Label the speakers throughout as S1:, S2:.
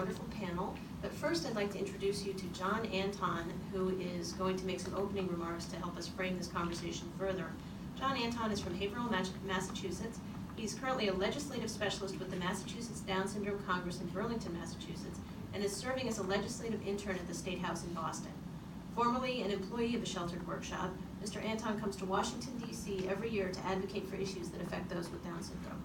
S1: wonderful panel. But first, I'd like to introduce you to John Anton, who is going to make some opening remarks to help us frame this conversation further. John Anton is from Haverhill, Massachusetts. He's currently a legislative specialist with the Massachusetts Down Syndrome Congress in Burlington, Massachusetts, and is serving as a legislative intern at the State House in Boston. Formerly an employee of a sheltered workshop, Mr. Anton comes to Washington, D.C. every year to advocate for issues that affect those with Down syndrome.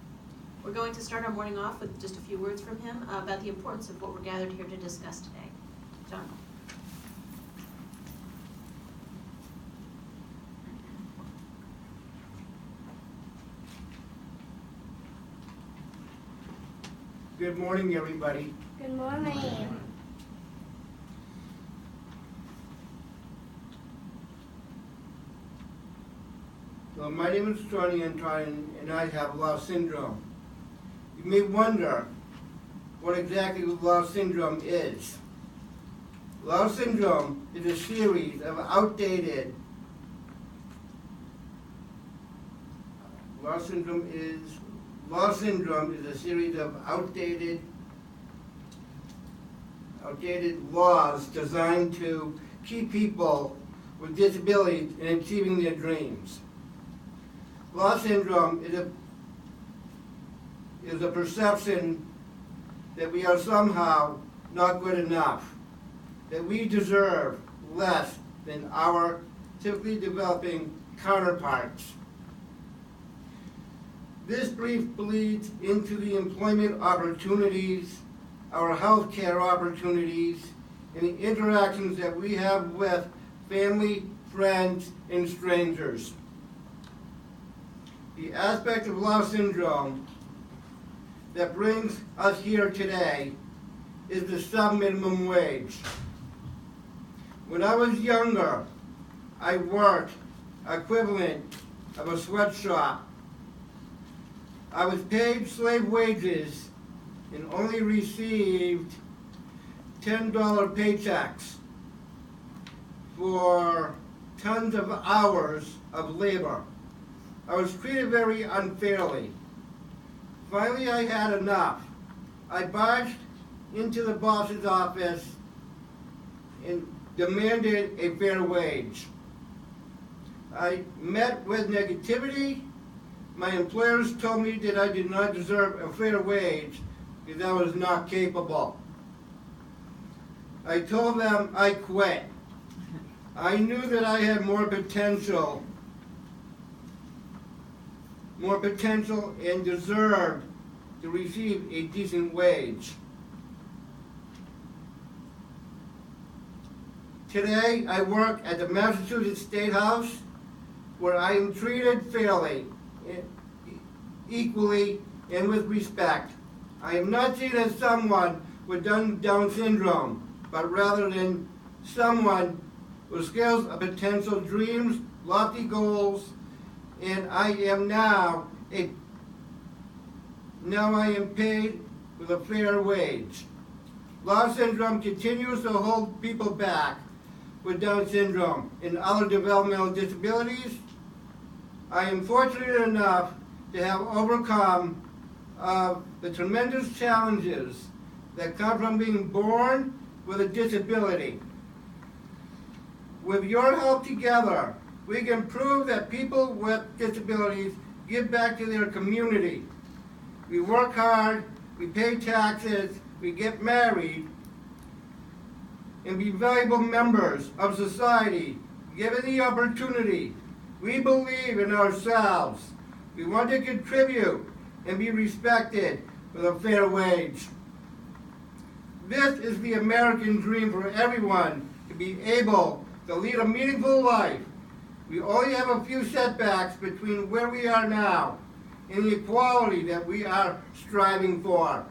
S1: We're going to start our morning off with just a few words from him about the importance of what we're gathered here to discuss today. John.
S2: Good morning, everybody.
S3: Good morning.
S2: So my name is John Anton, and I have Low syndrome. You may wonder what exactly Low syndrome is. Low syndrome is a series of outdated. Low syndrome is a series of outdated laws designed to keep people with disabilities in achieving their dreams. Low syndrome is a perception that we are somehow not good enough, that we deserve less than our typically developing counterparts. This brief bleeds into the employment opportunities, our health care opportunities, and the interactions that we have with family, friends, and strangers. The aspect of Low syndrome that brings us here today is the subminimum wage. When I was younger, I worked equivalent of a sweatshop. I was paid slave wages and only received $10 paychecks for tons of hours of labor. I was treated very unfairly. Finally, I had enough. I barged into the boss's office and demanded a fair wage. I met with negativity. My employers told me that I did not deserve a fair wage because I was not capable. I told them I quit. I knew that I had more potential and deserved to receive a decent wage. Today, I work at the Massachusetts State House, where I am treated fairly, equally, and with respect. I am not seen as someone with Down syndrome, but rather than someone with skills of potential, dreams, lofty goals, and I am now I am paid with a fair wage. Low syndrome continues to hold people back with Down syndrome and other developmental disabilities. I am fortunate enough to have overcome the tremendous challenges that come from being born with a disability. With your help together, we can prove that people with disabilities give back to their community. We work hard, we pay taxes, we get married, and be valuable members of society. Given the opportunity, we believe in ourselves. We want to contribute and be respected with a fair wage. This is the American dream for everyone to be able to lead a meaningful life. We only have a few setbacks between where we are now and the equality that we are striving for.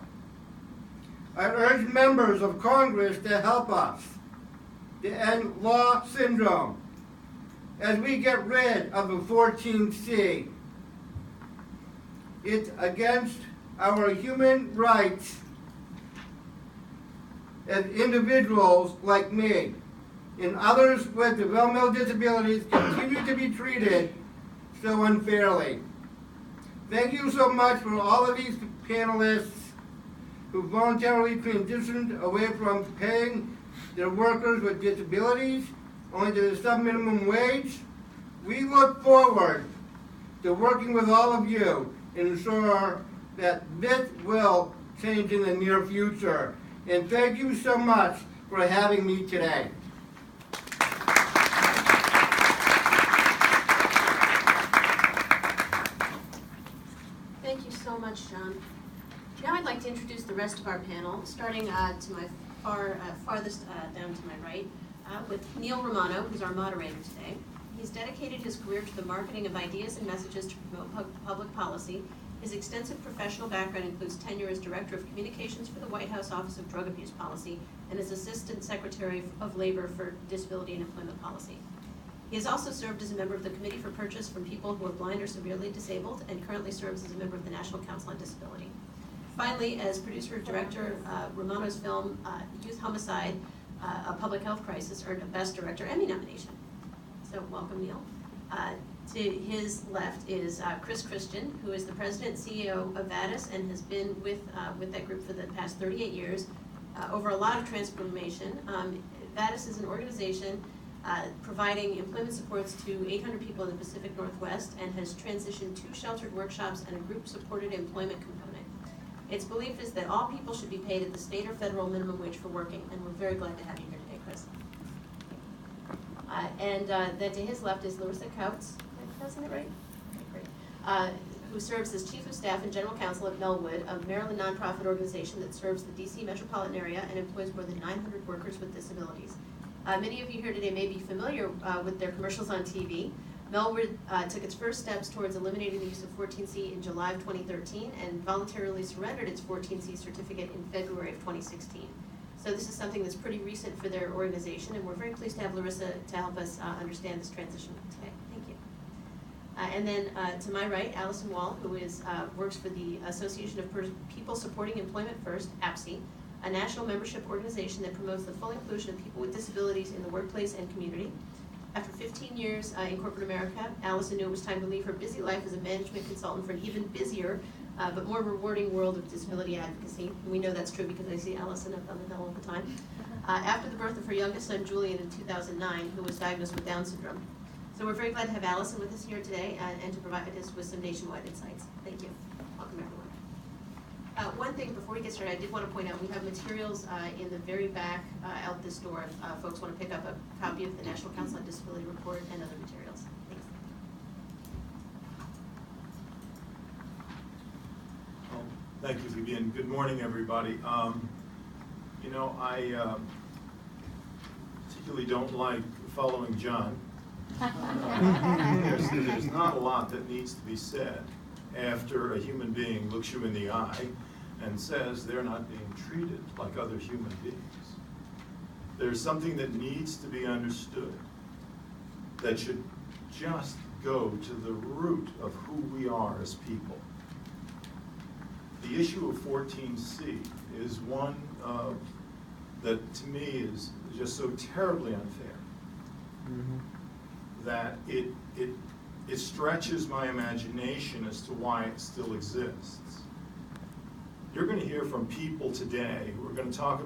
S2: I urge members of Congress to help us to end Low syndrome as we get rid of the 14C. It's against our human rights as individuals like me and others with developmental disabilities continue to be treated so unfairly. Thank you so much for all of these panelists who voluntarily transitioned away from paying their workers with disabilities only to the sub-minimum wage. We look forward to working with all of you and ensure that this will change in the near future. And thank you so much for having me today.
S1: Thank you so much, John. Now I'd like to introduce the rest of our panel, starting to my farthest down to my right, with Neil Romano, who's our moderator today. He's dedicated his career to the marketing of ideas and messages to promote public policy. His extensive professional background includes tenure as Director of Communications for the White House Office of Drug Abuse Policy and as Assistant Secretary of Labor for Disability and Employment Policy. He has also served as a member of the Committee for Purchase from People Who are Blind or Severely Disabled and currently serves as a member of the National Council on Disability. Finally, as producer-director, Romano's film Youth Homicide, A Public Health Crisis earned a Best Director Emmy nomination. So welcome, Neil. To his left is Chris Christian, who is the president and CEO of Vadis and has been with that group for the past 38 years, over a lot of transformation. Vadis is an organization providing employment supports to 800 people in the Pacific Northwest and has transitioned 2 sheltered workshops and a group-supported employment component. Its belief is that all people should be paid at the state or federal minimum wage for working, and we're very glad to have you here today, Chris. Then to his left is Larysa Kautz, am I pronouncing it right? Okay, great. Who serves as Chief of Staff and General Counsel at Melwood, a Maryland nonprofit organization that serves the DC metropolitan area and employs more than 900 workers with disabilities. Many of you here today may be familiar with their commercials on TV. Melwood took its first steps towards eliminating the use of 14C in July of 2013 and voluntarily surrendered its 14C certificate in February of 2016. So this is something that's pretty recent for their organization, and we're very pleased to have Larysa to help us understand this transition today. Thank you. And then to my right, Allison Wohl, who is works for the Association of People Supporting Employment First, APSE, a national membership organization that promotes the full inclusion of people with disabilities in the workplace and community. After 15 years in corporate America, Allison knew it was time to leave her busy life as a management consultant for an even busier but more rewarding world of disability advocacy. And we know that's true because I see Allison up on the hill all the time. After the birth of her youngest son, Julian, in 2009, who was diagnosed with Down syndrome. So we're very glad to have Allison with us here today and to provide us with some nationwide insights. Thank you. Welcome, everyone. One thing before we get started, I did want to point out we have materials in the very back out this door if folks want to pick up a copy of the National Council on Disability Report and other materials. Thanks.
S3: Well, thank you, Vivian. Good morning, everybody. You know, I particularly don't like following John. There's not a lot that needs to be said after a human being looks you in the eye and says they're not being treated like other human beings. There's something that needs to be understood that should just go to the root of who we are as people. The issue of 14C is one that to me is just so terribly unfair that it stretches my imagination as to why it still exists. You're going to hear from people today who are going to talk about